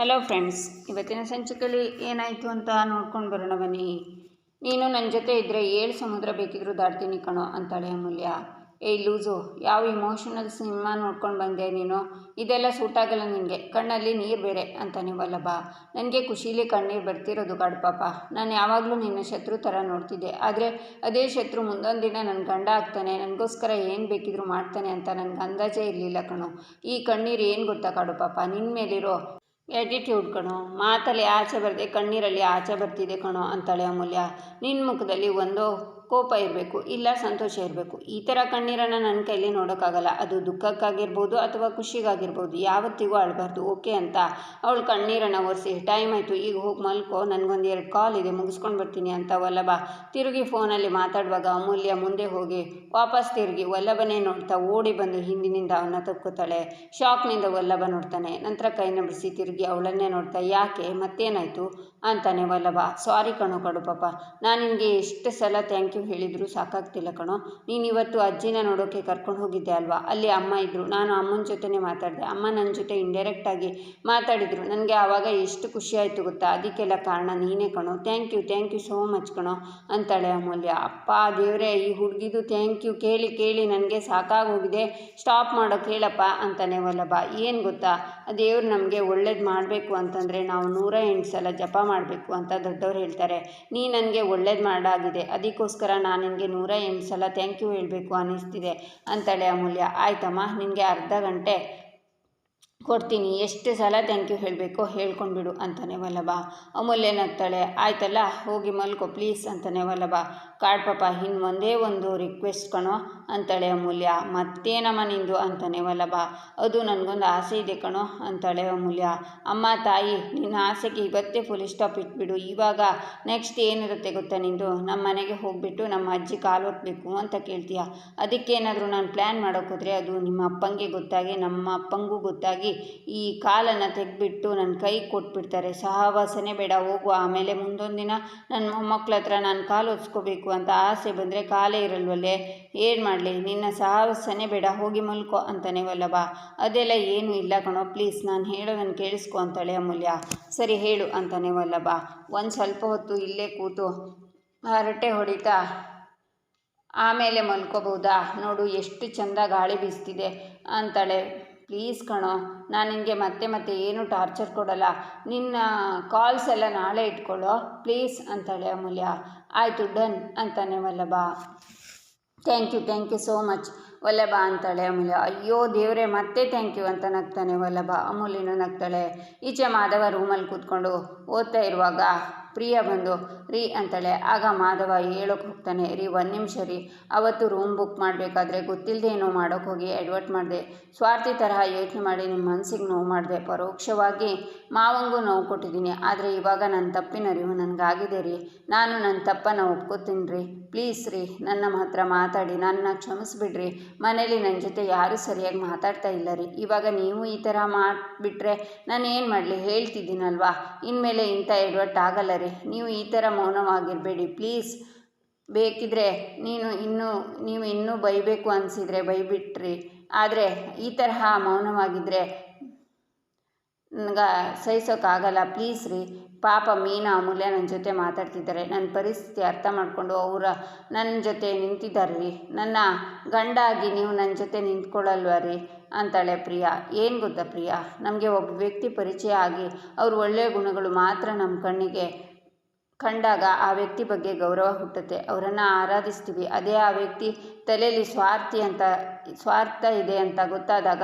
Hello friends, ಇವತ್ತಿನ ಸಂಚಿಕೆಯಲ್ಲಿ ಏನಾಯಿತು ಅಂತ ನೋಡ್ಕೊಂಡು ಬರೋಣ ಬನ್ನಿ. ನೀನು ನನ್ನ ಜೊತೆ ಇದ್ದರೆ 7 ಸಮುದ್ರ ಬೇಕಿದ್ರೂ ದಾಟ್ತೀನಿ ಕಣೋ ಅಂತಾಳೆ ಅಮೂಲ್ಯ. ಏಯ್ ಲೂಸು, ಯಾವ ಇಮೋಷನಲ್ ಸಿನಿಮಾ ನೋಡ್ಕೊಂಡು ಬಂದೆ ನೀನು? ಇದೆಲ್ಲ ಸೂಟಾಗಲ್ಲ ನಿನಗೆ, ಕಣ್ಣಲ್ಲಿ ನೀರು ಬೇರೆ ಅಂತಾನೆ ವಲ್ಲಭ. ನನಗೆ ಖುಷೀಲಿ ಕಣ್ಣೀರು ಬರ್ತಿರೋದು ಪಾಪ. ನಾನು ಯಾವಾಗಲೂ ನಿನ್ನ ಶತ್ರು ಥರ ನೋಡ್ತಿದ್ದೆ, ಆದರೆ ಅದೇ ಶತ್ರು ಮುಂದೊಂದು ದಿನ ನನ್ನ ಗಂಡ ಆಗ್ತಾನೆ, ನನಗೋಸ್ಕರ ಏನು ಬೇಕಿದ್ರೂ ಮಾಡ್ತಾನೆ ಅಂತ ನನಗೆ ಅಂದಾಜೇ ಇರಲಿಲ್ಲ ಕಣೋ. ಈ ಕಣ್ಣೀರು ಏನು ಗೊತ್ತಾ ಪಾಪ, ನಿನ್ನ ಮೇಲಿರೋ ಆ್ಯಟಿಟ್ಯೂಡ್ ಕಣೋ. ಮಾತಲ್ಲಿ ಆಚೆ ಬರದೆ ಕಣ್ಣೀರಲ್ಲಿ ಆಚೆ ಬರ್ತಿದೆ ಕಣೋ ಅಂತಾಳೆ ಅಮೂಲ್ಯ. ನಿನ್ನ ಮುಖದಲ್ಲಿ ಒಂದು ಕೋಪ ಇರಬೇಕು, ಇಲ್ಲ ಸಂತೋಷ ಇರಬೇಕು. ಈ ಥರ ಕಣ್ಣೀರನ್ನು ನನ್ನ ಕೈಲಿ ನೋಡೋಕ್ಕಾಗಲ್ಲ. ಅದು ದುಃಖಕ್ಕಾಗಿರ್ಬೋದು ಅಥವಾ ಖುಷಿಗಾಗಿರ್ಬೋದು, ಯಾವತ್ತಿಗೂ ಅಳಬಾರ್ದು, ಓಕೆ ಅಂತ ಅವಳು ಕಣ್ಣೀರನ್ನು ಒರೆಸಿ, ಟೈಮ್ ಆಯಿತು, ಈಗ ಹೋಗಿ ಮಲ್ಕೋ, ನನಗೊಂದು 2 ಕಾಲ್ ಇದೆ, ಮುಗಿಸ್ಕೊಂಡು ಬರ್ತೀನಿ ಅಂತ ವಲ್ಲಭ ತಿರುಗಿ ಫೋನಲ್ಲಿ ಮಾತಾಡುವಾಗ ಅಮೂಲ್ಯ ಮುಂದೆ ಹೋಗಿ ವಾಪಸ್ ತಿರುಗಿ ವಲ್ಲಭನೇ ನೋಡ್ತಾ ಓಡಿ ಬಂದು ಹಿಂದಿನಿಂದ ಅವನ್ನ ತಪ್ಕೋತಾಳೆ. ಶಾಕ್ನಿಂದ ವಲ್ಲಭ ನೋಡ್ತಾನೆ, ನಂತರ ಕೈನ ಬಿಡಿಸಿ ತಿರುಗಿ ಅವಳನ್ನೇ ನೋಡ್ತಾ, ಯಾಕೆ ಮತ್ತೇನಾಯಿತು ಅಂತಾನೆ ವಲ್ಲಭ. ಸಾರಿ ಕಣೋ ಪಾಪ, ನಾನು ನಿನಗೆ ಎಷ್ಟು ಸಲ ಥ್ಯಾಂಕ್ ಯು ಹೇಳಿದ್ರು ಸಾಕಾಗ್ತಿಲ್ಲ ಕಣೋ. ನೀನು ಇವತ್ತು ಅಜ್ಜಿನ ನೋಡೋಕ್ಕೆ ಕರ್ಕೊಂಡು ಹೋಗಿದ್ದೆ ಅಲ್ವಾ, ಅಲ್ಲಿ ಅಮ್ಮ ಇದ್ದರು, ನಾನು ಅಮ್ಮನ ಜೊತೆನೇ ಮಾತಾಡಿದೆ, ಅಮ್ಮ ನನ್ನ ಜೊತೆ ಇಂಡೈರೆಕ್ಟಾಗಿ ಮಾತಾಡಿದರು. ನನಗೆ ಆವಾಗ ಎಷ್ಟು ಖುಷಿ ಆಯಿತು ಗೊತ್ತಾ, ಅದಕ್ಕೆಲ್ಲ ಕಾರಣ ನೀನೇ ಕಣೋ. ಥ್ಯಾಂಕ್ ಯು ಸೋ ಮಚ್ ಕಣೋ ಅಂತಾಳೆ ಅಮೂಲ್ಯ. ಅಪ್ಪ ದೇವರೇ, ಈ ಹುಡುಗಿದು ಥ್ಯಾಂಕ್ ಯು ಕೇಳಿ ನನಗೆ ಸಾಕಾಗೋಗಿದೆ, ಸ್ಟಾಪ್ ಮಾಡೋ ಕೇಳಪ್ಪ ಅಂತಾನೆ ವಲ್ಲಭ. ಏನು ಗೊತ್ತಾ, ದೇವ್ರು ನಮಗೆ ಒಳ್ಳೇದು ಮಾಡಬೇಕು ಅಂತಂದರೆ ನಾವು 108 ಸಲ ಜಪ ಮಾಡಬೇಕು ಅಂತ ದೊಡ್ಡವ್ರು ಹೇಳ್ತಾರೆ. ನೀ ನನಗೆ ಒಳ್ಳೇದು ಮಾಡಾಗಿದೆ, ಅದಕ್ಕೋಸ್ಕರ ನಾನು ನಿನಗೆ 108 ಸಲ ಥ್ಯಾಂಕ್ ಯು ಹೇಳಬೇಕು ಅನ್ನಿಸ್ತಿದೆ ಅಂತಾಳೆ ಅಮೂಲ್ಯ. ಆಯ್ತಮ್ಮ, ನಿನಗೆ ಅರ್ಧ ಗಂಟೆ ಕೊಡ್ತೀನಿ, ಎಷ್ಟು ಸಲ ಥ್ಯಾಂಕ್ ಯು ಹೇಳಬೇಕು ಹೇಳ್ಕೊಂಡ್ಬಿಡು ಅಂತಾನೆ ವಲ್ಲಭ. ಅಮೂಲ್ಯ ನಗ್ತಾಳೆ. ಆಯ್ತಲ್ಲ, ಹೋಗಿ ಮಲ್ಕೋ ಪ್ಲೀಸ್ ಅಂತಾನೆ ವಲ್ಲಭ. ಪಾಪ, ಇನ್ನು ಒಂದೇ ಒಂದು ರಿಕ್ವೆಸ್ಟ್ ಕಣೋ ಅಂತಾಳೆ ಅಮೂಲ್ಯ. ಮತ್ತೇನಮ್ಮ ನಿಂದು ಅಂತಾನೆ ವಲ್ಲಭ. ಅದು ನನಗೊಂದು ಆಸೆ ಇದೆ ಕಣೋ ಅಂತಾಳೆ ಅಮೂಲ್ಯ. ಅಮ್ಮ ತಾಯಿ, ನಿನ್ನ ಆಸೆಗೆ ಇವತ್ತೇ ಫುಲ್ ಸ್ಟಾಪ್ ಇಟ್ಬಿಡು. ಇವಾಗ ನೆಕ್ಸ್ಟ್ ಏನಿರುತ್ತೆ ಗೊತ್ತಾ ನಿಂದು? ನಮ್ಮ ಮನೆಗೆ ಹೋಗಿಬಿಟ್ಟು ನಮ್ಮ ಅಜ್ಜಿ ಕಾಲು ಒತ್ತಬೇಕು ಅಂತ ಕೇಳ್ತೀಯ. ಅದಕ್ಕೇನಾದರೂ ನಾನು ಪ್ಲ್ಯಾನ್ ಮಾಡೋಕ್ಕೋದ್ರೆ ಅದು ನಿಮ್ಮ ಅಪ್ಪಂಗೆ ಗೊತ್ತಾಗಿ ನಮ್ಮ ಅಪ್ಪಂಗೂ ಗೊತ್ತಾಗಿ ಈ ಕಾಲನ್ನು ತೆಗೆದ್ಬಿಟ್ಟು ನನ್ನ ಕೈ ಕೊಟ್ಬಿಡ್ತಾರೆ. ಸಹವಾಸನೆ ಬೇಡ, ಹೋಗು. ಆಮೇಲೆ ಮುಂದೊಂದು ದಿನ ನನ್ನ ಮೊಮ್ಮಕ್ಳ ಹತ್ರ ನಾನು ಕಾಲು ಒತ್ಸ್ಕೋಬೇಕು ಅಂತ ಆಸೆ ಬಂದರೆ ಕಾಲೇ ಇರಲ್ವಲ್ಲೇ, ಏನು ಮಾಡಲಿ? ನಿನ್ನ ಸಹವಾಸನೆ ಬೇಡ, ಹೋಗಿ ಮಲ್ಕೋ ಅಂತಾನೆ ವಲ್ಲಭ. ಅದೆಲ್ಲ ಏನೂ ಇಲ್ಲ ಕಣೋ, ಪ್ಲೀಸ್ ನಾನು ಹೇಳೋದನ್ನು ಕೇಳಿಸ್ಕೊ ಅಂತಾಳೆ ಅಮೂಲ್ಯ. ಸರಿ ಹೇಳು ಅಂತಾನೆ ವಲ್ಲಭ. ಒಂದು ಸ್ವಲ್ಪ ಹೊತ್ತು ಇಲ್ಲೇ ಕೂತು ಹರಟೆ ಹೊಡಿತಾ ಆಮೇಲೆ ಮಲ್ಕೋಬಹುದಾ? ನೋಡು ಎಷ್ಟು ಚೆಂದ ಗಾಳಿ ಬೀಸ್ತಿದೆ ಅಂತಾಳೆ. ಪ್ಲೀಸ್ ಕಣೋ, ನಾನು ನಿನಗೆ ಮತ್ತೆ ಏನು ಟಾರ್ಚರ್ ಕೊಡಲ್ಲ, ನಿನ್ನ ಕಾಲ್ಸ್ ಎಲ್ಲ ನಾಳೆ ಇಟ್ಕೊಳ್ಳೋ ಪ್ಲೀಸ್ ಅಂತಾಳೆ ಅಮೂಲ್ಯ. ಆಯಿತು, ಡನ್ ಅಂತಾನೆ Vallabh. Thank you so much Vallabh ಅಂತಾಳೆ ಅಮೂಲ್ಯ. ಅಯ್ಯೋ ದೇವರೇ, ಮತ್ತೆ ಥ್ಯಾಂಕ್ ಯು ಅಂತ ನಗ್ತಾನೆ ವಲ್ಲಭ. ಅಮೂಲ್ಯನೂ ನಗ್ತಾಳೆ. ಈಚೆ ಮಾಧವ ರೂಮಲ್ಲಿ ಕೂತ್ಕೊಂಡು ಓದ್ತಾ ಇರುವಾಗ ಪ್ರಿಯಾ ಬಂದು ರೀ ಅಂತಾಳೆ. ಆಗ ಮಾಧವ ಹೇಳೋಕೆ ಹೋಗ್ತಾನೆ, ರೀ 1 ನಿಮಿಷ ರೀ, ಅವತ್ತು ರೂಮ್ ಬುಕ್ ಮಾಡಬೇಕಾದ್ರೆ ಗೊತ್ತಿಲ್ಲದೆ ಏನೋ ಮಾಡೋಕ್ಕೆ ಹೋಗಿ ಎಡ್ವರ್ಟ್ ಮಾಡಿದೆ. ಸ್ವಾರ್ಥಿ ತರಹ ಯೋಚನೆ ಮಾಡಿ ನಿಮ್ಮ ಮನಸ್ಸಿಗೆ ನೋವು ಮಾಡಿದೆ, ಪರೋಕ್ಷವಾಗಿ ಮಾವಂಗೂ ನೋವು ಕೊಟ್ಟಿದ್ದೀನಿ. ಆದರೆ ಇವಾಗ ನನ್ನ ತಪ್ಪಿನ ಅರಿವು ನನಗಾಗಿದೆ ರೀ, ನಾನು ನನ್ನ ತಪ್ಪನ್ನು ಒಪ್ಕೋತೀನಿ ರೀ. ಪ್ಲೀಸ್ ರೀ, ನನ್ನ ಹತ್ರ ಮಾತಾಡಿ ನನ್ನನ್ನು ಕ್ಷಮಿಸ್ಬಿಡ್ರಿ. ಮನೇಲಿ ನನ್ನ ಜೊತೆ ಯಾರೂ ಸರಿಯಾಗಿ ಮಾತಾಡ್ತಾ ಇಲ್ಲ ರೀ. ಇವಾಗ ನೀವು ಈ ಥರ ಮಾಡಿಬಿಟ್ರೆ ನಾನು ಏನು ಮಾಡಲಿ? ಹೇಳ್ತಿದ್ದೀನಲ್ವಾ, ಇನ್ಮೇಲೆ ಇಂಥ ಎಡ್ವರ್ಟ್ ಆಗಲ್ಲ ರೀ. ನೀವು ಈ ಥರ ಮೌನವಾಗಿರಬೇಡಿ ಪ್ಲೀಸ್. ಬೇಕಿದ್ರೆ ನೀವು ಇನ್ನೂ ಬೈಬೇಕು ಅನಿಸಿದರೆ ಬೈಬಿಟ್ರಿ, ಆದರೆ ಈ ತರಹ ಮೌನವಾಗಿದ್ದರೆ ನನಗೆ ಸಹಿಸೋಕ್ಕಾಗಲ್ಲ. ಪ್ಲೀಸ್ ರೀ. ಪಾಪ ಮೀನಾ ಅಮೂಲ್ಯ ನನ್ನ ಜೊತೆ ಮಾತಾಡ್ತಿದ್ದಾರೆ, ನನ್ನ ಪರಿಸ್ಥಿತಿ ಅರ್ಥ ಮಾಡಿಕೊಂಡು ನನ್ನ ಜೊತೆ ನಿಂತಿದ್ದಾರೆ ರೀ. ನನ್ನ ಗಂಡ ಆಗಿ ನೀವು ನನ್ನ ಜೊತೆ ನಿಂತ್ಕೊಳ್ಳಲ್ವ ರೀ ಅಂತಾಳೆ ಪ್ರಿಯಾ. ಏನು ಗೊತ್ತಾ ಪ್ರಿಯಾ, ನಮಗೆ ಒಬ್ಬ ವ್ಯಕ್ತಿ ಪರಿಚಯ ಆಗಿ ಅವ್ರ ಒಳ್ಳೆಯ ಗುಣಗಳು ಮಾತ್ರ ನಮ್ಮ ಕಣ್ಣಿಗೆ ಕಂಡಾಗ ಆ ವ್ಯಕ್ತಿ ಬಗ್ಗೆ ಗೌರವ ಹುಟ್ಟುತ್ತೆ, ಅವರನ್ನು ಆರಾಧಿಸ್ತೀವಿ. ಅದೇ ಆ ವ್ಯಕ್ತಿ ತಲೆಯಲ್ಲಿ ಸ್ವಾರ್ಥ ಇದೆ ಅಂತ ಗೊತ್ತಾದಾಗ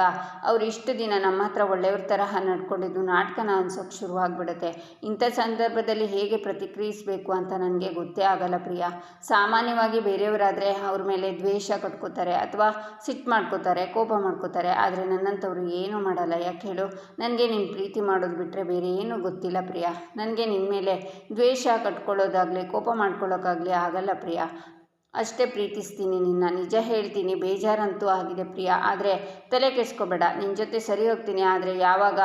ಅವ್ರು ಇಷ್ಟು ದಿನ ನಮ್ಮ ಹತ್ರ ಒಳ್ಳೆಯವ್ರ ತರಹ ನಡ್ಕೊಂಡಿದ್ದು ನಾಟಕನ ಅನ್ಸೋಕ್ಕೆ ಶುರುವಾಗ್ಬಿಡುತ್ತೆ. ಇಂಥ ಸಂದರ್ಭದಲ್ಲಿ ಹೇಗೆ ಪ್ರತಿಕ್ರಿಯಿಸಬೇಕು ಅಂತ ನನಗೆ ಗೊತ್ತೇ ಆಗಲ್ಲ ಪ್ರಿಯಾ. ಸಾಮಾನ್ಯವಾಗಿ ಬೇರೆಯವರಾದರೆ ಅವ್ರ ಮೇಲೆ ದ್ವೇಷ ಕಟ್ಕೋತಾರೆ ಅಥವಾ ಸಿಟ್ಟು ಮಾಡ್ಕೋತಾರೆ, ಕೋಪ ಮಾಡ್ಕೋತಾರೆ. ಆದರೆ ನನ್ನಂಥವ್ರು ಏನೂ ಮಾಡಲ್ಲ. ಯಾಕೆ ಹೇಳು? ನನಗೆ ನಿನ್ನ ಪ್ರೀತಿ ಮಾಡೋದು ಬಿಟ್ಟರೆ ಬೇರೆ ಏನೂ ಗೊತ್ತಿಲ್ಲ ಪ್ರಿಯಾ. ನನಗೆ ನಿನ್ನ ಮೇಲೆ ದ್ವೇಷ ಕಟ್ಕೊಳ್ಳೋದಾಗಲಿ ಕೋಪ ಮಾಡ್ಕೊಳ್ಳೋಕ್ಕಾಗಲಿ ಆಗಲ್ಲ ಪ್ರಿಯಾ. ಅಷ್ಟೇ ಪ್ರೀತಿಸ್ತೀನಿ ನಿನ್ನ, ನಿಜ ಹೇಳ್ತೀನಿ. ಬೇಜಾರಂತೂ ಆಗಿದೆ ಪ್ರಿಯಾ, ಆದರೆ ತಲೆ ಕೆಡಿಸ್ಕೋಬೇಡ. ನಿನ್ನ ಜೊತೆ ಸರಿ ಹೋಗ್ತೀನಿ, ಆದರೆ ಯಾವಾಗ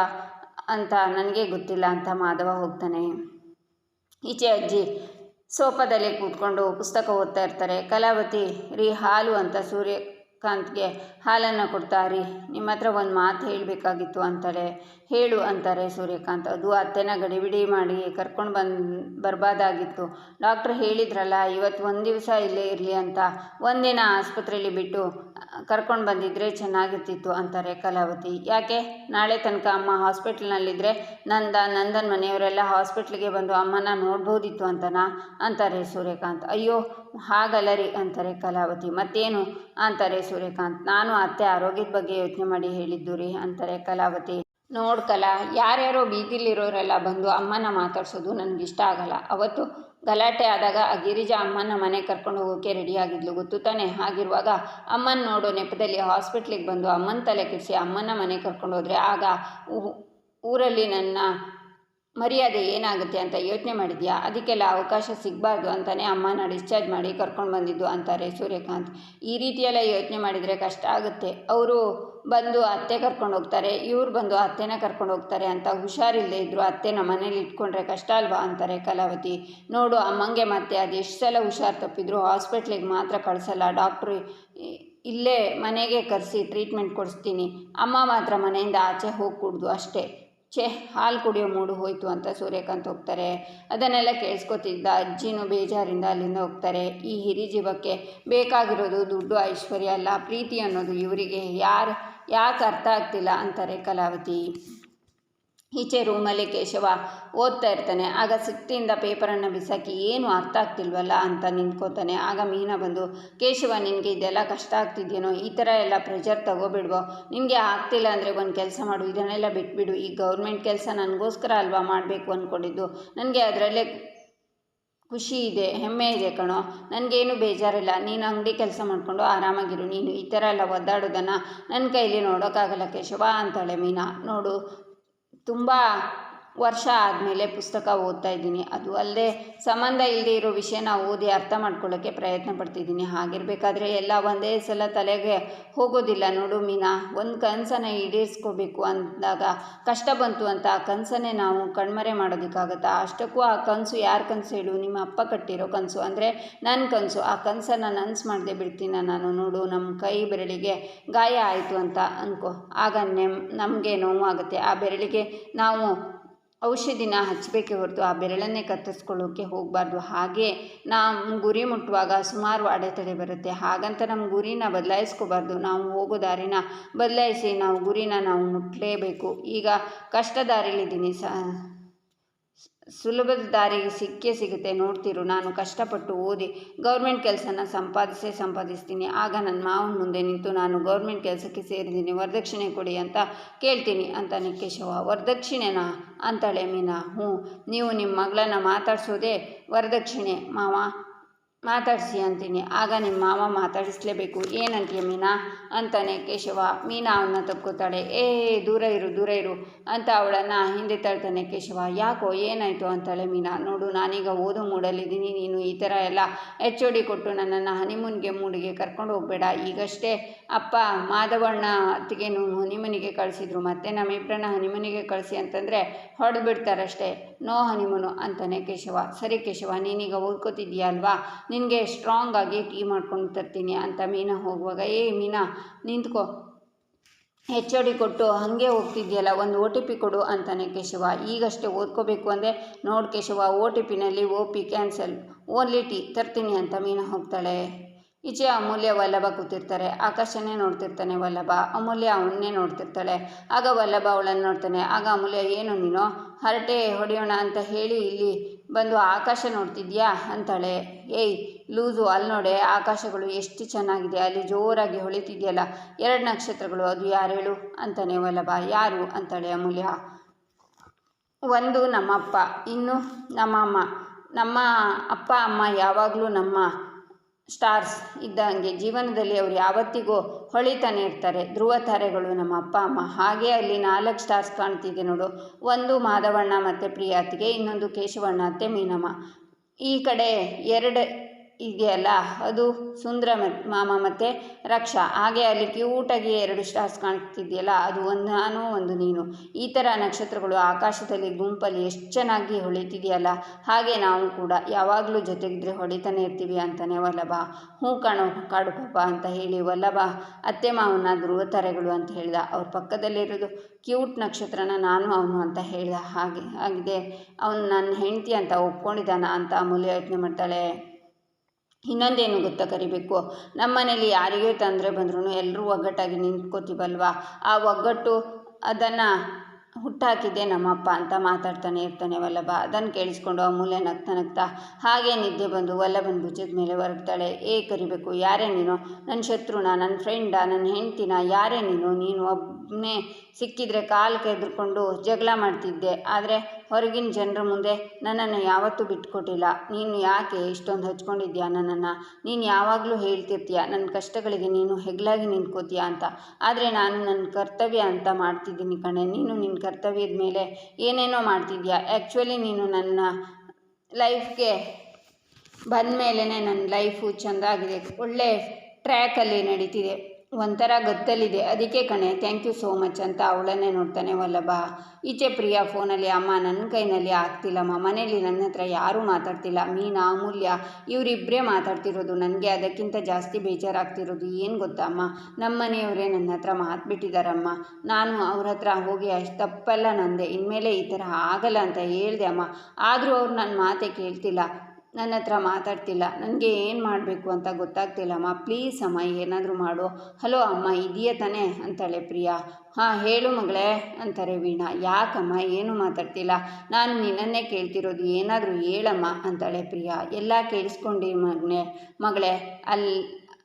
ಅಂತ ನನಗೆ ಗೊತ್ತಿಲ್ಲ ಅಂತ ಮಾಧವ ಹೋಗ್ತಾನೆ. ಈಚೆ ಅಜ್ಜಿ ಸೋಫಾದಲ್ಲಿ ಕೂತ್ಕೊಂಡು ಪುಸ್ತಕ ಓದ್ತಾ ಇರ್ತಾರೆ. ಕಲಾವತಿ ರೀ ಹಾಲು ಅಂತ ಕಾಂತ್ಗೆ ಹಾಲನ್ನು ಕೊಡ್ತಾರಿ. ನಿಮ್ಮ ಹತ್ರ ಒಂದು ಮಾತು ಹೇಳಬೇಕಾಗಿತ್ತು ಅಂತಾಳೆ. ಹೇಳು ಅಂತಾರೆ ಸೂರ್ಯಕಾಂತ್. ಅದು ಅತ್ತೆನ ಗಡಿಬಿಡಿ ಮಾಡಿ ಕರ್ಕೊಂಡು ಬರಬಾರ್ದಾಗಿತ್ತು. ಡಾಕ್ಟ್ರ್ ಹೇಳಿದ್ರಲ್ಲ ಇವತ್ತು ಒಂದು ದಿವಸ ಇಲ್ಲೇ ಇರಲಿ ಅಂತ. ಒಂದಿನ ಆಸ್ಪತ್ರೆಯಲ್ಲಿ ಬಿಟ್ಟು ಕರ್ಕೊಂಡು ಬಂದಿದ್ರೆ ಚೆನ್ನಾಗಿರ್ತಿತ್ತು ಅಂತಾರೆ ಕಲಾವತಿ. ಯಾಕೆ? ನಾಳೆ ತನಕ ಅಮ್ಮ ಹಾಸ್ಪಿಟ್ಲ್ನಲ್ಲಿದ್ದರೆ ನಂದನ್ ಮನೆಯವರೆಲ್ಲ ಹಾಸ್ಪಿಟ್ಲಿಗೆ ಬಂದು ಅಮ್ಮನ ನೋಡ್ಬೋದಿತ್ತು ಅಂತನಾ ಅಂತಾರೆ ಸೂರ್ಯಕಾಂತ್. ಅಯ್ಯೋ ಹಾಗಲ್ಲರಿ ಅಂತಾರೆ ಕಲಾವತಿ. ಮತ್ತೇನು ಅಂತಾರೆ ಸೂರ್ಯಕಾಂತ್. ನಾನು ಅತ್ತೆ ಆರೋಗ್ಯದ ಬಗ್ಗೆ ಯೋಚನೆ ಮಾಡಿ ಹೇಳಿದ್ದು ರೀ ಅಂತಾರೆ ಕಲಾವತಿ. ನೋಡ್ಕಲ, ಯಾರ್ಯಾರೋ ಬೀದಿಲಿರೋರೆಲ್ಲ ಬಂದು ಅಮ್ಮನ ಮಾತಾಡ್ಸೋದು ನನಗಿಷ್ಟ ಆಗಲ್ಲ. ಅವತ್ತು ಗಲಾಟೆ ಆದಾಗ ಆ ಗಿರಿಜಾ ಅಮ್ಮನ ಮನೆಗೆ ಕರ್ಕೊಂಡು ಹೋಗೋಕ್ಕೆ ರೆಡಿಯಾಗಿದ್ಲು, ಗೊತ್ತು ತಾನೆ? ಹಾಗಿರುವಾಗ ಅಮ್ಮನ ನೋಡೋ ನೆಪದಲ್ಲಿ ಹಾಸ್ಪಿಟ್ಲಿಗೆ ಬಂದು ಅಮ್ಮನ ತಲೆ ಕೆಡಿಸಿ ಅಮ್ಮನ ಮನೆಗೆ ಕರ್ಕೊಂಡು ಹೋದರೆ ಆಗ ಊರಲ್ಲಿ ನನ್ನ ಮರ್ಯಾದೆ ಏನಾಗುತ್ತೆ ಅಂತ ಯೋಚನೆ ಮಾಡಿದ್ಯಾ? ಅದಕ್ಕೆಲ್ಲ ಅವಕಾಶ ಸಿಗಬಾರ್ದು ಅಂತಲೇ ಅಮ್ಮನ ಡಿಸ್ಚಾರ್ಜ್ ಮಾಡಿ ಕರ್ಕೊಂಡು ಬಂದಿದ್ದು ಅಂತಾರೆ ಸೂರ್ಯಕಾಂತ್. ಈ ರೀತಿಯೆಲ್ಲ ಯೋಚನೆ ಮಾಡಿದರೆ ಕಷ್ಟ ಆಗುತ್ತೆ. ಅವರು ಬಂದು ಅತ್ತೆ ಕರ್ಕೊಂಡು ಹೋಗ್ತಾರೆ, ಇವ್ರು ಬಂದು ಅತ್ತೆನ ಕರ್ಕೊಂಡು ಹೋಗ್ತಾರೆ ಅಂತ ಹುಷಾರಿಲ್ಲದೆ ಇದ್ದರು ಅತ್ತೆನ ಮನೇಲಿ ಇಟ್ಕೊಂಡ್ರೆ ಕಷ್ಟ ಅಲ್ವಾ ಅಂತಾರೆ ಕಲಾವತಿ. ನೋಡು ಅಮ್ಮಂಗೆ ಮತ್ತೆ ಅದೆಷ್ಟು ಸಲ ಹುಷಾರು ತಪ್ಪಿದ್ರು ಹಾಸ್ಪಿಟ್ಲಿಗೆ ಮಾತ್ರ ಕಳಿಸಲ್ಲ ಡಾಕ್ಟ್ರು. ಇಲ್ಲೇ ಮನೆಗೆ ಕರೆಸಿ ಟ್ರೀಟ್ಮೆಂಟ್ ಕೊಡಿಸ್ತೀನಿ. ಅಮ್ಮ ಮಾತ್ರ ಮನೆಯಿಂದ ಆಚೆ ಹೋಗ್ಕೂಡ್ದು ಅಷ್ಟೇ. ಹಾಲು ಕುಡಿಯೋ ಮೂಡು ಹೋಯ್ತು ಅಂತ ಸೂರ್ಯಕಾಂತ್ ಹೋಗ್ತಾರೆ. ಅದನ್ನೆಲ್ಲ ಕೇಳಿಸ್ಕೊತಿದ್ದ ಅಜ್ಜಿನೂ ಬೇಜಾರಿಂದ ಅಲ್ಲಿಂದ ಹೋಗ್ತಾರೆ. ಈ ಹಿರಿಜೀವಕ್ಕೆ ಬೇಕಾಗಿರೋದು ದುಡ್ಡು ಐಶ್ವರ್ಯ ಅಲ್ಲ, ಪ್ರೀತಿ ಅನ್ನೋದು ಇವರಿಗೆ ಯಾಕೆ ಅರ್ಥ ಆಗ್ತಿಲ್ಲ ಅಂತಾರೆ ಕಲಾವತಿ. ಈಚೆ ರೂಮಲ್ಲಿ ಕೇಶವ ಓದ್ತಾ ಇರ್ತಾನೆ. ಆಗ ಸಿಟ್ಟಿಂದ ಪೇಪರನ್ನು ಬಿಸಾಕಿ ಏನು ಅರ್ಥ ಆಗ್ತಿಲ್ವಲ್ಲ ಅಂತ ನಿಂತ್ಕೋತಾನೆ. ಆಗ ಮೀನಾ ಬಂದು, ಕೇಶವ ನಿನಗೆ ಇದೆಲ್ಲ ಕಷ್ಟ ಆಗ್ತಿದ್ಯೇನೋ, ಈ ಥರ ಎಲ್ಲ ಪ್ರೆಷರ್ ತಗೋಬಿಡ್ವೋ, ನಿನಗೆ ಆಗ್ತಿಲ್ಲ ಅಂದರೆ ಒಂದು ಕೆಲಸ ಮಾಡು, ಇದನ್ನೆಲ್ಲ ಬಿಟ್ಬಿಡು. ಈ ಗೌರ್ಮೆಂಟ್ ಕೆಲಸ ನನಗೋಸ್ಕರ ಅಲ್ವಾ ಮಾಡಬೇಕು ಅಂದ್ಕೊಂಡಿದ್ದು, ನನಗೆ ಅದರಲ್ಲೇ ಖುಷಿ ಇದೆ, ಹೆಮ್ಮೆ ಇದೆ ಕಣೋ, ನನಗೇನು ಬೇಜಾರಿಲ್ಲ. ನೀನು ಅಂಗಡಿ ಕೆಲಸ ಮಾಡಿಕೊಂಡು ಆರಾಮಾಗಿರು. ನೀನು ಈ ಥರ ಎಲ್ಲ ಒದ್ದಾಡೋದನ್ನು ನನ್ನ ಕೈಲಿ ನೋಡೋಕ್ಕಾಗಲ್ಲ ಕೇಶವ ಅಂತಾಳೆ ಮೀನಾ. ನೋಡು, ತುಂಬ ವರ್ಷ ಆದಮೇಲೆ ಪುಸ್ತಕ ಓದ್ತಾ ಇದ್ದೀನಿ, ಅದು ಅಲ್ಲದೆ ಸಂಬಂಧ ಇಲ್ಲದೆ ಇರೋ ವಿಷಯನ ಓದಿ ಅರ್ಥ ಮಾಡ್ಕೊಳ್ಳೋಕ್ಕೆ ಪ್ರಯತ್ನ ಪಡ್ತಿದ್ದೀನಿ. ಹಾಗಿರಬೇಕಾದ್ರೆ ಎಲ್ಲ ಒಂದೇ ಸಲ ತಲೆಗೆ ಹೋಗೋದಿಲ್ಲ. ನೋಡು ಮೀನಾ, ಒಂದು ಕನಸನ್ನು ಈಡೇರಿಸ್ಕೋಬೇಕು ಅಂದಾಗ ಕಷ್ಟ ಬಂತು ಅಂತ ಆ ಕನಸನ್ನೇ ನಾವು ಕಣ್ಮರೆ ಮಾಡೋದಕ್ಕಾಗತ್ತಾ? ಅಷ್ಟಕ್ಕೂ ಆ ಕನಸು ಯಾರ ಕನಸು ಹೇಳು? ನಿಮ್ಮ ಅಪ್ಪ ಕಟ್ಟಿರೋ ಕನಸು, ಅಂದರೆ ನನ್ನ ಕನಸು. ಆ ಕನಸನ್ನು ನನಸು ಮಾಡದೆ ಬಿಡ್ತೀನ ನಾನು? ನೋಡು, ನಮ್ಮ ಕೈ ಬೆರಳಿಗೆ ಗಾಯ ಆಯಿತು ಅಂತ ಅಂದ್ಕೋ, ಆಗ ನಮಗೆ ನೋವಾಗುತ್ತೆ. ಆ ಬೆರಳಿಗೆ ನಾವು ಔಷಧಿನ ಹಚ್ಚಬೇಕೇ ಹೊರತು ಆ ಬೆರಳನ್ನೇ ಕತ್ತರಿಸ್ಕೊಳ್ಳೋಕ್ಕೆ ಹೋಗಬಾರ್ದು. ಹಾಗೆ ನಮ್ಮ ಗುರಿ ಮುಟ್ಟುವಾಗ ಸುಮಾರು ಅಡೆತಡೆ ಬರುತ್ತೆ. ಹಾಗಂತ ನಮ್ಮ ಗುರಿನ ಬದಲಾಯಿಸ್ಕೋಬಾರ್ದು. ನಾವು ಹೋಗೋ ದಾರಿನ ಬದಲಾಯಿಸಿ ನಾವು ಗುರಿನ ನಾವು ಮುಟ್ಟಲೇಬೇಕು. ಈಗ ಕಷ್ಟ ದಾರಿಲಿದ್ದೀನಿ, ಸುಲಭದ ದಾರಿಗೆ ಸಿಗುತ್ತೆ. ನೋಡ್ತಿರು, ನಾನು ಕಷ್ಟಪಟ್ಟು ಓದಿ ಗೌರ್ಮೆಂಟ್ ಕೆಲಸನ ಸಂಪಾದಿಸ್ತೀನಿ. ಆಗ ನನ್ನ ಮಾವನ ಮುಂದೆ ನಿಂತು ನಾನು ಗೌರ್ಮೆಂಟ್ ಕೆಲಸಕ್ಕೆ ಸೇರಿದ್ದೀನಿ, ವರದಕ್ಷಿಣೆ ಕೊಡಿ ಅಂತ ಕೇಳ್ತೀನಿ ಅಂತಾನೆ ಕೇಶವ. ವರದಕ್ಷಿಣೆನಾ ಅಂತಾಳೆ ಮೀನಾ. ಹ್ಞೂ, ನೀವು ನಿಮ್ಮ ಮಗಳನ್ನ ಮಾತಾಡ್ಸೋದೇ ವರದಕ್ಷಿಣೆ. ಮಾವ ಮಾತಾಡಿಸಿ ಅಂತೀನಿ. ಆಗ ನಿಮ್ಮ ಮಾವ ಮಾತಾಡಿಸ್ಲೇಬೇಕು. ಏನಂತೀಯ ಮೀನಾ ಅಂತಾನೆ ಕೇಶವ. ಮೀನಾ ಅವನ್ನ ತಪ್ಕೋತಾಳೆ. ದೂರ ಇರು ಅಂತ ಅವಳನ್ನು ಹಿಂದೆ ತಳ್ತಾನೆ ಕೇಶವ. ಯಾಕೋ ಏನಾಯಿತು ಅಂತಾಳೆ ಮೀನಾ. ನೋಡು, ನಾನೀಗ ಓದೋ ಮೂಡಲ್ಲಿದ್ದೀನಿ. ನೀನು ಈ ಥರ ಎಲ್ಲ HOD ಕೊಟ್ಟು ನನ್ನನ್ನು ಹನಿಮೂನ್ಗೆ ಮೂಡಿಗೆ ಕರ್ಕೊಂಡು ಹೋಗಬೇಡ. ಈಗಷ್ಟೇ ಅಪ್ಪ ಮಾಧವಣ್ಣ ಅತ್ತಿಗೆನೂ ಹನಿಮೂನಿಗೆ ಕಳಿಸಿದ್ರು, ಮತ್ತೆ ನಮ್ಮಿಬ್ಬರನ್ನ ಹನಿಮೂನಿಗೆ ಕಳಿಸಿ ಅಂತಂದರೆ ಹೊಡೆದು ಬಿಡ್ತಾರಷ್ಟೇ. ನೋ ಹನಿಮೂನು ಅಂತಾನೆ ಕೇಶವ. ಸರಿ ಕೇಶವ, ನೀನೀಗ ಓದ್ಕೋತಿದ್ದೀಯ ಅಲ್ವಾ, ನಿನಗೆ ಸ್ಟ್ರಾಂಗ್ ಆಗಿ ಟೀ ಮಾಡ್ಕೊಂಡು ತರ್ತೀನಿ ಅಂತ ಮೀನಾ ಹೋಗುವಾಗ, ಮೀನಾ ನಿಂತ್ಕೋ, HOD ಕೊಟ್ಟು ಹಾಗೆ ಹೋಗ್ತಿದ್ಯಲ್ಲ, ಒಂದು OTP ಕೊಡು ಅಂತಾನೆ ಕೇಶವ. ಈಗಷ್ಟೇ ಓದ್ಕೋಬೇಕು ಅಂದೆ. ನೋಡಿ ಕೇಶವ, OTPನಲ್ಲಿ OP ಕ್ಯಾನ್ಸಲ್, ಓನ್ಲಿ ಟೀ ತರ್ತೀನಿ ಅಂತ ಮೀನಾ ಹೋಗ್ತಾಳೆ. ಈಚೆ ಅಮೂಲ್ಯ ವಲ್ಲಭ ಕೂತಿರ್ತಾರೆ. ಆಕಾಶನೇ ನೋಡ್ತಿರ್ತಾನೆ ವಲ್ಲಭ. ಅಮೂಲ್ಯ ಅವನ್ನೇ ನೋಡ್ತಿರ್ತಾಳೆ. ಆಗ ವಲ್ಲಭ ಅವಳನ್ನು ನೋಡ್ತಾನೆ. ಆಗ ಅಮೂಲ್ಯ, ಏನು ನೀನು ಹರಟೆ ಹೊಡೆಯೋಣ ಅಂತ ಹೇಳಿ ಇಲ್ಲಿ ಬಂದು ಆಕಾಶ ನೋಡ್ತಿದ್ಯಾ ಅಂತಾಳೆ. ಲೂಸು, ಅಲ್ಲಿ ನೋಡೆ ಆಕಾಶಗಳು ಎಷ್ಟು ಚೆನ್ನಾಗಿದೆ, ಅಲ್ಲಿ ಜೋರಾಗಿ ಹೊಳಿತಿದೆಯಲ್ಲ 2 ನಕ್ಷತ್ರಗಳು, ಅದು ಯಾರು ಹೇಳು ಅಂತಾನೆ ವಲ್ಲಭ. ಯಾರು ಅಂತಾಳೆ ಅಮೂಲ್ಯ. ಒಂದು ನಮ್ಮಪ್ಪ, ಇನ್ನು ನಮ್ಮಮ್ಮ. ನಮ್ಮ ಅಪ್ಪ ಅಮ್ಮ ಯಾವಾಗಲೂ ನಮ್ಮ ಸ್ಟಾರ್ಸ್ ಇದ್ದಂಗೆ, ಜೀವನದಲ್ಲಿ ಅವರು ಯಾವತ್ತಿಗೂ ಹೊಳಿತಾನೆ ಇರ್ತಾರೆ, ಧ್ರುವ ತಾರೆಗಳು ನಮ್ಮ ಅಪ್ಪ ಅಮ್ಮ. ಹಾಗೆ ಅಲ್ಲಿ 4 ಸ್ಟಾರ್ಸ್ ಕಾಣ್ತಿದೆ ನೋಡು. ಒಂದು ಮಾಧವಣ್ಣ ಮತ್ತು ಪ್ರಿಯಾತಿಗೆ, ಇನ್ನೊಂದು ಕೇಶವಣ್ಣ ಅತ್ತೆ ಮೀನಮ್ಮ. ಈ ಕಡೆ ಇದೆಯಲ್ಲ ಅದು ಸುಂದರ ಮಾಮ ಮತ್ತು ರಕ್ಷಾ. ಹಾಗೆ ಅಲ್ಲಿ ಕ್ಯೂಟಾಗಿ 2 ಸ್ಟಾರ್ಸ್ ಕಾಣ್ತಿದೆಯಲ್ಲ ಅದು ಒಂದು ನಾನು ಒಂದು ನೀನು. ಈ ಥರ ನಕ್ಷತ್ರಗಳು ಆಕಾಶದಲ್ಲಿ ಗುಂಪಲ್ಲಿ ಎಷ್ಟು ಚೆನ್ನಾಗಿ ಹೊಳಿತಿದೆಯಲ್ಲ, ಹಾಗೆ ನಾವು ಕೂಡ ಯಾವಾಗಲೂ ಜೊತೆಗಿದ್ರೆ ಹೊಳಿತಾನೆ ಇರ್ತೀವಿ ಅಂತಾನೆ ವಲ್ಲಭ. ಹ್ಞೂ ಕಾಣೋ ಕಾಡು ಪಾಪ ಅಂತ ಹೇಳಿ ವಲ್ಲಭ ಅತ್ತೆ ಮಾವನ ಧ್ರುವ ತಾರೆಗಳು ಅಂತ ಹೇಳ್ದ. ಅವ್ರ ಪಕ್ಕದಲ್ಲಿರೋದು ಕ್ಯೂಟ್ ನಕ್ಷತ್ರನ ನಾನು ಅವನು ಅಂತ ಹೇಳ್ದ. ಆಗಿದೆ ಅವನು ನನ್ನ ಹೆಂಡತಿ ಅಂತ ಒಪ್ಕೊಂಡಿದ್ದಾನ ಅಂತ ಅಮೂಲ್ಯ ಯೋಚನೆ ಮಾಡ್ತಾಳೆ. ಇನ್ನೊಂದೇನು ಗೊತ್ತಾ ಕರಿಬೇಕು, ನಮ್ಮ ಮನೇಲಿ ಯಾರಿಗೇ ತೊಂದರೆ ಬಂದ್ರೂ ಎಲ್ಲರೂ ಒಗ್ಗಟ್ಟಾಗಿ ನಿಂತ್ಕೋತೀವಲ್ವ, ಆ ಒಗ್ಗಟ್ಟು ಅದನ್ನು ಹುಟ್ಟಾಕಿದ್ದೆ ನಮ್ಮಪ್ಪ ಅಂತ ಮಾತಾಡ್ತಾನೆ ಇರ್ತಾನೆ ವಲ್ಲಭ. ಅದನ್ನು ಕೇಳಿಸ್ಕೊಂಡು ಅಮೂಲ್ಯ ನಗ್ತಾ ಹಾಗೆ ನಿದ್ದೆ ಬಂದು ವಲ್ಲಭನ ಭುಜದ ಮೇಲೆ ಹೊರಡ್ತಾಳೆ. ಕರಿಬೇಕು, ಯಾರೇ ನೀನು? ನನ್ನ ಶತ್ರುನ, ನನ್ನ ಫ್ರೆಂಡ, ನನ್ನ ಹೆಂಡ್ತಿನ? ಯಾರೇ ನೀನು ಒಬ್ಬನೇ ಸಿಕ್ಕಿದ್ರೆ ಕಾಲು ಕೆದ್ರಕೊಂಡು ಜಗಳ ಮಾಡ್ತಿದ್ದೆ, ಆದರೆ ಹೊರಗಿನ ಜನರ ಮುಂದೆ ನನ್ನನ್ನು ಯಾವತ್ತೂ ಬಿಟ್ಕೊಟ್ಟಿಲ್ಲ. ನೀನು ಯಾಕೆ ಇಷ್ಟೊಂದು ಹಚ್ಕೊಂಡಿದ್ಯಾ ನನ್ನನ್ನು? ನೀನು ಯಾವಾಗಲೂ ಹೇಳ್ತಿರ್ತೀಯ ನನ್ನ ಕಷ್ಟಗಳಿಗೆ ನೀನು ಹೆಗಲಾಗಿ ನಿಂತ್ಕೋತೀಯ ಅಂತ, ಆದರೆ ನಾನು ನನ್ನ ಕರ್ತವ್ಯ ಅಂತ ಮಾಡ್ತಿದ್ದೀನಿ ಕಣೆ. ನೀನು ನಿನ್ನ ಕರ್ತವ್ಯದ ಮೇಲೆ ಏನೇನೋ ಮಾಡ್ತಿದ್ಯಾ. ಆ್ಯಕ್ಚುಲಿ ನೀನು ನನ್ನ ಲೈಫ್ಗೆ ಬಂದ ಮೇಲೇ ನನ್ನ ಲೈಫು ಚೆಂದಾಗಿದೆ, ಒಳ್ಳೆ ಟ್ರ್ಯಾಕಲ್ಲಿ ನಡೀತಿದೆ, ಒಂಥರ ಗತ್ತಲ್ಲಿದೆ, ಅದಕ್ಕೆ ಕಣೆ, ಥ್ಯಾಂಕ್ ಯು ಸೋ ಮಚ್ ಅಂತ ಅವಳನ್ನೇ ನೋಡ್ತಾನೆ ವಲ್ಲಭ. ಈಚೆ ಪ್ರಿಯಾ ಫೋನಲ್ಲಿ, ಅಮ್ಮ ನನ್ನ ಕೈನಲ್ಲಿ ಆಗ್ತಿಲ್ಲಮ್ಮ, ಮನೇಲಿ ನನ್ನ ಹತ್ರ ಯಾರೂ ಮಾತಾಡ್ತಿಲ್ಲ, ಮೀನಾ ಅಮೂಲ್ಯ ಇವರಿಬ್ಬರೇ ಮಾತಾಡ್ತಿರೋದು, ನನಗೆ ಅದಕ್ಕಿಂತ ಜಾಸ್ತಿ ಬೇಜಾರಾಗ್ತಿರೋದು ಏನು ಗೊತ್ತಾ ಅಮ್ಮ, ನಮ್ಮ ಮನೆಯವರೇ ನನ್ನ ಹತ್ರ ಮಾತು ನಾನು ಅವ್ರ ಹತ್ರ ಹೋಗಿ ಅಷ್ಟು ತಪ್ಪೆಲ್ಲ ನಂದೆ, ಇನ್ಮೇಲೆ ಈ ಥರ ಆಗಲ್ಲ ಅಂತ ಹೇಳ್ದೆ ಅಮ್ಮ, ಆದರೂ ಅವ್ರು ನನ್ನ ಮಾತೇ ಕೇಳ್ತಿಲ್ಲ, ನನ್ನ ಹತ್ರ ಮಾತಾಡ್ತಿಲ್ಲ, ನನಗೆ ಏನು ಮಾಡಬೇಕು ಅಂತ ಗೊತ್ತಾಗ್ತಿಲ್ಲ ಅಮ್ಮ, ಪ್ಲೀಸ್ ಅಮ್ಮ ಏನಾದರೂ ಮಾಡು. ಹಲೋ ಅಮ್ಮ ಇದೆಯಾ ತಾನೇ ಅಂತಾಳೆ ಪ್ರಿಯಾ. ಹಾಂ ಹೇಳು ಮಗಳೇ ಅಂತಾರೆ ವೀಣಾ. ಯಾಕಮ್ಮ ಏನೂ ಮಾತಾಡ್ತಿಲ್ಲ, ನಾನು ನಿನ್ನನ್ನೇ ಕೇಳ್ತಿರೋದು, ಏನಾದರೂ ಹೇಳಮ್ಮ ಅಂತಾಳೆ ಪ್ರಿಯಾ. ಎಲ್ಲ ಕೇಳಿಸ್ಕೊಂಡು ಮಗಳೇ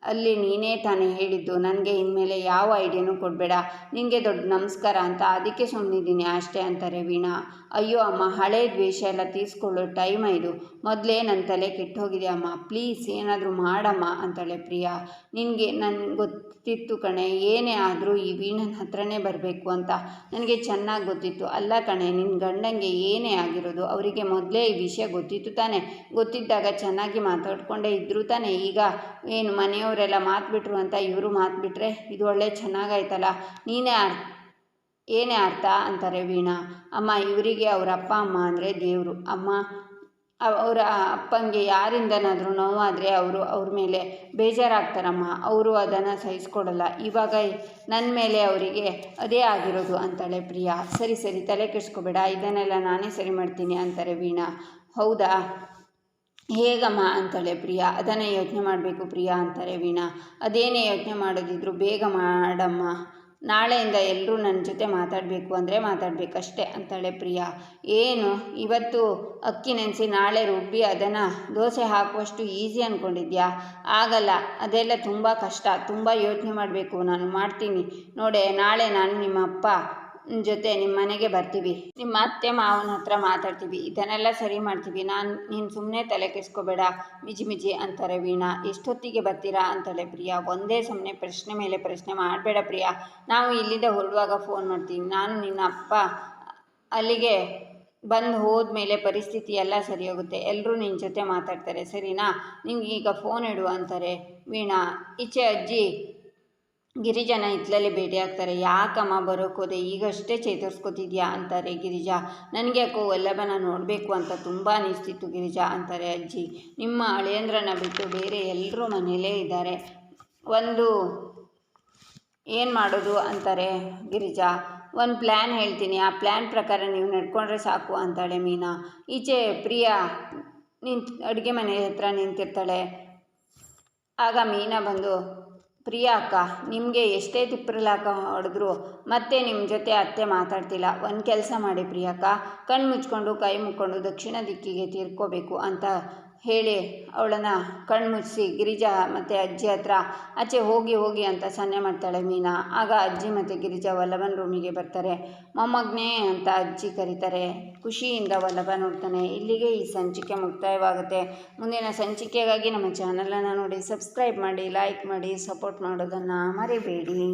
ಅಲ್ಲಿ ನೀನೇ ತಾನೇ ಹೇಳಿದ್ದು ನನಗೆ ಇನ್ಮೇಲೆ ಯಾವ ಐಡಿಯಾನೂ ಕೊಡಬೇಡ, ನಿನಗೆ ದೊಡ್ಡ ನಮಸ್ಕಾರ ಅಂತ, ಅದಕ್ಕೆ ಸುಮ್ಮನಿದ್ದೀನಿ ಅಷ್ಟೇ ಅಂತಾರೆ ವೀಣಾ. ಅಯ್ಯೋ ಅಮ್ಮ ಹಳೇ ದ್ವೇಷ ಎಲ್ಲ ತೀರಿಸ್ಕೊಳ್ಳೋ ಟೈಮ್ ಇದು, ಮೊದಲೇ ನನ್ನ ತಲೆ ಕೆಟ್ಟೋಗಿದೆ ಅಮ್ಮ, ಪ್ಲೀಸ್ ಏನಾದರೂ ಮಾಡಮ್ಮ ಅಂತಾಳೆ ಪ್ರಿಯಾ. ನಿನಗೆ ನನಗೆ ಗೊತ್ತಿತ್ತು ಕಣೆ, ಏನೇ ಆದರೂ ಈ ವೀಣನ ಹತ್ರನೇ ಬರಬೇಕು ಅಂತ ನನಗೆ ಚೆನ್ನಾಗಿ ಗೊತ್ತಿತ್ತು. ಅಲ್ಲ ಕಣೆ, ನಿನ್ನ ಗಂಡಂಗೆ ಏನೇ ಆಗಿರೋದು ಅವರಿಗೆ ಮೊದಲೇ ಈ ವಿಷಯ ಗೊತ್ತಿತ್ತು ತಾನೆ, ಗೊತ್ತಿದ್ದಾಗ ಚೆನ್ನಾಗಿ ಮಾತಾಡ್ಕೊಂಡೇ ಇದ್ದರು ತಾನೆ, ಈಗ ಏನು ಮನೆಯವರೆಲ್ಲ ಮಾತು ಅಂತ ಇವರು ಮಾತು ಇದು ಒಳ್ಳೆ ಚೆನ್ನಾಗಾಯ್ತಲ್ಲ, ಏನೇ ಅರ್ಥ ಅಂತಾರೆ ವೀಣಾ. ಅಮ್ಮ ಇವರಿಗೆ ಅವರ ಅಪ್ಪ ಅಮ್ಮ ಅಂದರೆ ದೇವರು ಅಮ್ಮ, ಅವರ ಅಪ್ಪಂಗೆ ಯಾರಿಂದನಾದರೂ ನೋವಾದರೆ ಅವ್ರ ಮೇಲೆ ಬೇಜಾರಾಗ್ತಾರಮ್ಮ, ಅವರು ಅದನ್ನು ಸಹಿಸ್ಕೊಡಲ್ಲ, ಇವಾಗ ನನ್ನ ಮೇಲೆ ಅವರಿಗೆ ಅದೇ ಆಗಿರೋದು ಅಂತಾಳೆ ಪ್ರಿಯಾ. ಸರಿ ತಲೆ ಕೆಡಿಸ್ಕೋಬೇಡ, ಇದನ್ನೆಲ್ಲ ನಾನೇ ಸರಿ ಮಾಡ್ತೀನಿ ಅಂತಾರೆ ವೀಣಾ. ಹೌದಾ ಹೇಗಮ್ಮ ಅಂತಾಳೆ ಪ್ರಿಯಾ. ಅದನ್ನು ಯೋಚನೆ ಮಾಡಬೇಕು ಪ್ರಿಯಾ ಅಂತಾರೆ ವೀಣಾ. ಅದೇನೇ ಯೋಚನೆ ಮಾಡೋದಿದ್ರು ಬೇಗ ಮಾಡಮ್ಮ, ನಾಳೆಯಿಂದ ಎಲ್ಲರೂ ನನ್ನ ಜೊತೆ ಮಾತಾಡಬೇಕು ಅಂದರೆ ಮಾತಾಡಬೇಕಷ್ಟೆ ಅಂತಾಳೆ ಪ್ರಿಯಾ. ಏನು ಇವತ್ತು ಅಕ್ಕಿ ನೆನೆಸಿ ನಾಳೆ ರುಬ್ಬಿ ಅದನ್ನು ದೋಸೆ ಹಾಕುವಷ್ಟು ಈಸಿ ಅಂದ್ಕೊಂಡಿದ್ಯಾ? ಆಗಲ್ಲ, ಅದೆಲ್ಲ ತುಂಬ ಕಷ್ಟ, ತುಂಬ ಯೋಚನೆ ಮಾಡಬೇಕು, ನಾನು ಮಾಡ್ತೀನಿ ನೋಡೆ. ನಾಳೆ ನಾನು ನಿಮ್ಮ ಅಪ್ಪ ಜೊತೆ ನಿಮ್ಮ ಮನೆಗೆ ಬರ್ತೀವಿ, ನಿಮ್ಮ ಅತ್ತೆ ಮಾವನ ಹತ್ರ ಮಾತಾಡ್ತೀವಿ, ಇದನ್ನೆಲ್ಲ ಸರಿ ಮಾಡ್ತೀವಿ, ನೀನು ಸುಮ್ಮನೆ ತಲೆ ಕೆಡಿಸ್ಕೋಬೇಡ ಮಿಜಿ ಅಂತಾರೆ ವೀಣಾ. ಎಷ್ಟೊತ್ತಿಗೆ ಬರ್ತೀರಾ ಅಂತಾಳೆ ಪ್ರಿಯಾ. ಒಂದೇ ಸುಮ್ಮನೆ ಪ್ರಶ್ನೆ ಮೇಲೆ ಪ್ರಶ್ನೆ ಮಾಡಬೇಡ ಪ್ರಿಯಾ, ನಾವು ಇಲ್ಲಿಂದ ಹೊರಡುವಾಗ ಫೋನ್ ಮಾಡ್ತೀವಿ, ನಾನು ನಿನ್ನ ಅಪ್ಪ ಅಲ್ಲಿಗೆ ಬಂದು ಹೋದ್ಮೇಲೆ ಪರಿಸ್ಥಿತಿ ಎಲ್ಲ ಸರಿ ಹೋಗುತ್ತೆ, ಎಲ್ಲರೂ ನಿನ್ನ ಜೊತೆ ಮಾತಾಡ್ತಾರೆ ಸರಿನಾ, ನಿಂಗೆ ಈಗ ಫೋನ್ ಇಡು ಅಂತಾರೆ ವೀಣಾ. ಈಚೆ ಅಜ್ಜಿ ಗಿರಿಜನ ಹಿತ್ತಲಲ್ಲಿ ಭೇಟಿ ಆಗ್ತಾರೆ. ಯಾಕಮ್ಮ ಬರೋಕ್ಕೋದೆ, ಈಗಷ್ಟೇ ಚೇತರಿಸ್ಕೊತಿದ್ಯಾ ಅಂತಾರೆ ಗಿರಿಜಾ. ನನಗೆ ಯಾಕೋ ವಲ್ಲಭನ ನೋಡಬೇಕು ಅಂತ ತುಂಬ ಅನಿಸ್ತಿತ್ತು ಗಿರಿಜಾ ಅಂತಾರೆ ಅಜ್ಜಿ. ನಿಮ್ಮ ಅಳಿಯಂದ್ರನ್ನ ಬಿಟ್ಟು ಬೇರೆ ಎಲ್ಲರೂ ಮನೆಯಲ್ಲೇ ಇದ್ದಾರೆ, ಏನು ಮಾಡೋದು ಅಂತಾರೆ ಗಿರಿಜಾ. ಒಂದು ಪ್ಲ್ಯಾನ್ ಹೇಳ್ತೀನಿ, ಆ ಪ್ಲ್ಯಾನ್ ಪ್ರಕಾರ ನೀವು ನಡ್ಕೊಂಡ್ರೆ ಸಾಕು ಅಂತಾಳೆ ಮೀನಾ. ಈಚೆ ಪ್ರಿಯಾ ಅಡುಗೆ ಮನೆ ಹತ್ರ ನಿಂತಿರ್ತಾಳೆ. ಆಗ ಮೀನಾ ಬಂದು, ಪ್ರಿಯಾ ಅಕ್ಕ, ನಿಮಗೆ ಎಷ್ಟೇ ತಿಪ್ಪರಲಾಕ ಹೊಡೆದ್ರು ಮತ್ತೆ ನಿಮ್ಮ ಜೊತೆ ಅತ್ತೆ ಮಾತಾಡ್ತಿಲ್ಲ, ಒಂದು ಕೆಲಸ ಮಾಡಿ ಪ್ರಿಯಕ್ಕ, ಕಣ್ಣು ಮುಚ್ಕೊಂಡು ಕೈ ಮುಕ್ಕೊಂಡು ದಕ್ಷಿಣ ದಿಕ್ಕಿಗೆ ತೀರ್ಕೋಬೇಕು ಅಂತ ಹೇಳಿ ಅವಳನ್ನು ಕಣ್ಣು ಮುಚ್ಚಿಸಿ ಗಿರಿಜಾ ಮತ್ತು ಅಜ್ಜಿ ಹತ್ರ ಆಚೆ ಹೋಗಿ ಅಂತ ಸನ್ನೆ ಮಾಡ್ತಾಳೆ ಮೀನಾ. ಆಗ ಅಜ್ಜಿ ಮತ್ತು ಗಿರಿಜಾ ವಲ್ಲಭನ ರೂಮಿಗೆ ಬರ್ತಾರೆ. ಮೊಮ್ಮಗನೇ ಅಂತ ಅಜ್ಜಿ ಕರೀತಾರೆ. ಖುಷಿಯಿಂದ ವಲ್ಲಭ ನೋಡ್ತಾನೆ. ಇಲ್ಲಿಗೆ ಈ ಸಂಚಿಕೆ ಮುಕ್ತಾಯವಾಗುತ್ತೆ. ಮುಂದಿನ ಸಂಚಿಕೆಗಾಗಿ ನಮ್ಮ ಚಾನಲನ್ನು ನೋಡಿ ಸಬ್ಸ್ಕ್ರೈಬ್ ಮಾಡಿ, ಲೈಕ್ ಮಾಡಿ, ಸಪೋರ್ಟ್ ಮಾಡೋದನ್ನು ಮರಿಬೇಡಿ.